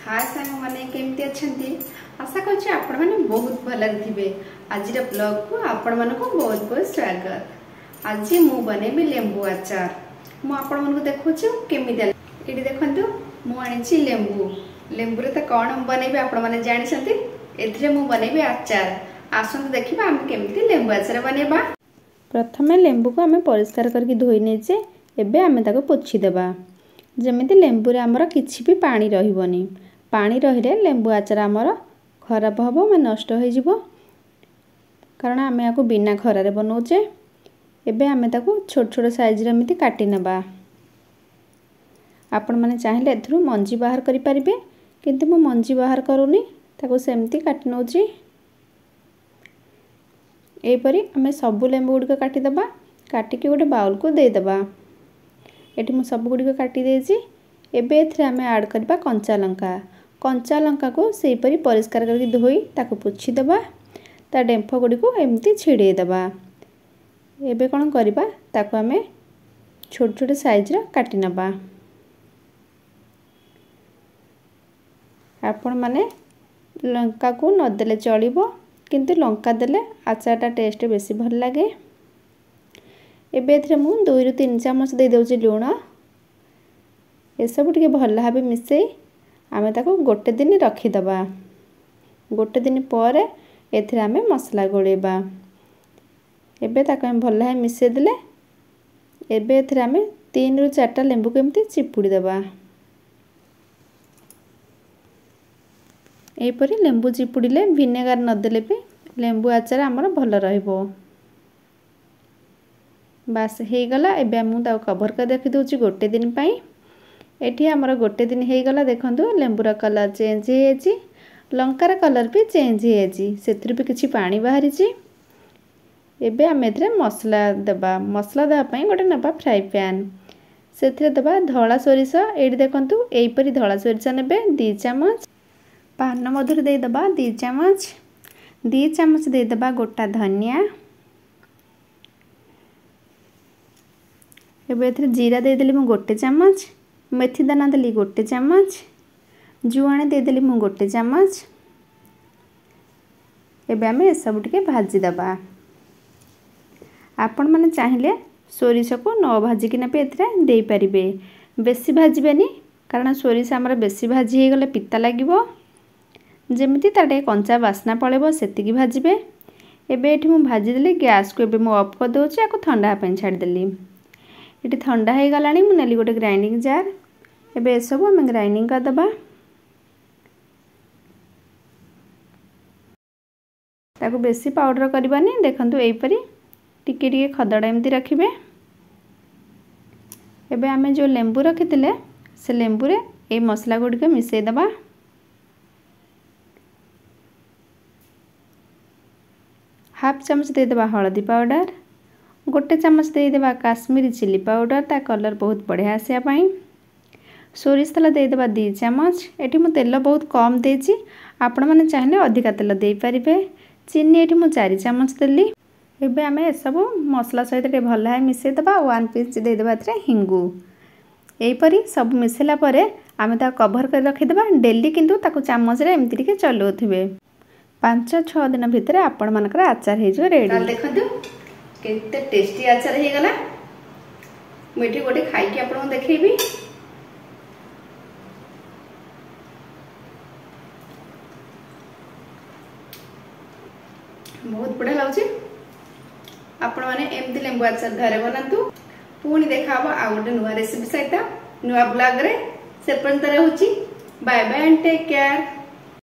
हाय सांग माने केमती अछंती आशा करछि आपण माने बहुत भल थिबे। आज ब्लॉग को आपण माने को बहुत बहुत स्वागत। आज मु बनेबी लेंबू अचार। मु आपण माने को देखुछु केमिति एडी देखंतु मु आनिछि लेंबू। लेंबू रे त कोन बनेबी आपण माने जानि छथि। एथिरे मु बनेबी अचार। आसंत देखिबा हम केमिति लेंबू अचार बनेबा। प्रथमे लेंबू को हमें परिष्कार करके धोई नेचे एबे हमें ताको पोछि देबा। जमिति लेंबू रे हमर किछि भी पानी रहिबनी। पानी रहिले लेंबू आचार आमर खराब हबो मैं नष्ट हो जिवो कारण आमे याको बिना खरारे बनौचे। एबे आमे ताको छोट छोट साइज रे एमिति काटी नेबा। आपण माने चाहिले एथुरु मंजी बाहर करि परिबे किंतु मो मंजी बाहर करूनी ताको सेमति काटी नौची। एपरी आमे सब लेंबू गुडी को काटी दबा। काटी के गोटे बाउल को दे दबा। एठी मु सब गुडी को काटी देछि। एबे एथरे आमे ऐड करबा कंचा लंका। कंचा लंका को सेही परी परिष्कार करके धोई ताको पोछि दबा। ता डेंफ गुडी को एमती छिड़े दबा। एबे कोन करबा ताको आमे छोट छोट साइज रा काटी नबा। आपण माने लंका को न देले चलिबो किंतु लंका देले आचारटा टेस्ट बेसी भल लागे। एबे एथरे मु 2 रु 3 चम्मच दे देउची लूण। ए सब टिके भल भाबे मिसई आमे ताको गोटे दिन रखी दबा। गोटे दिन पर एथरे आमे मसला गोळेबा। एबे ताको हम भल भाबे मिसई देले। एबे एथरे आमे 3 रु 4टा लेंबू को एमती चिपुडी दबा। ए परी लेंबू चिपुडीले विनेगार न देले पे लेंबू आचार हमर भल रहइबो। बास हे गला। एबे हम ताको कवर कर रखि दोची गोटे दिन पई। एठी हमर गोटे दिन हे गला। देखंतु लेंबूरा कलर चेंज हे अछि। लंकार कलर भी चेंज हे अछि। सेथुर भी किछि पानी बाहरी छि। एबे हम एथरे मसला देबा। मसला देबा पई गोटे नबा फ्राई पैन। सेथरे देबा धळा सोरिष। एठी देखंतु एई परी धळा सोरिष नेबे 2 चम्मच। पान मधुर दे देबा 2 चम्मच। 2 चम्मच दे देबा गोटा धनिया। एबे एथरे जीरा दे देली मु गोटे चम्मच। मेथी दाना देली गोटे चम्मच। जुआणी दे देली मु गोटे चम्मच। एबे आमे सब टिके भाजी दबा। आपण माने चाहिले सोरिष को न भाजी किना पे एथरे देई परिबे। बेसी भाजीबेनी कारण सोरिष हमर बेसी भाजी हे गले पित्ता लागिवो। जेमिति ताटे कंचा बासना पळेबो सेतिकी भाजीबे। एबे एठी मु भाजी देली। गैस को एबे मु ऑफ कर दोची। आको ठंडा पेन छाड़ देली। एटी ठंडा हे गलानी मु नेली गोटे ग्राइंडिंग जार। एबे ए सब हम ग्राइंडिंग कर दबा। ताको बेसी पाउडर करबानी। देखंतु एई परी टिके टिके खदड़ा एमती रखिबे। एबे हमें जो लेंबू रखिथिले से लेंबू रे ए मसला गुडी के मिसई दबा। हाफ चम्मच दे देबा हळदी पाउडर। गोटे चम्मच दे देबा काश्मीरी चिली पाउडर। ता कलर बहुत बढ़िया आसिया पई। सोरिष तेल दे देबा 2 चम्मच। एठी मु तेल बहुत कम देछि। आपण माने चाहले अधिका तेल दे परिबे। चीनी एठी मु 4 चम्मच देली। एबे हमें ए सब मसला सहित के भल है मिसई दबा। 1 पिंच दे देबा थरे हिंगू। एई परी सब मिसेला परे आमे ता कवर कर रखि देबा। डेली किंतु ताको चम्मच रे एमति के चलौथिबे। 5-6 दिन भितर आपण मानकर आचार हे जो रेडी। देखंतु केते टेस्टी आचार हे गला। मिठी गोटे खाई के आपण देखैबी। बहुत बढ़िया लाउची। आपण माने एमती लेंबू आचार घरे बनातु। पुणी देखाबो आ गोटे नुवा रेसिपी सहित नुवा ब्लॉग रे। से पर्यंत रहउची। Bye bye and take care.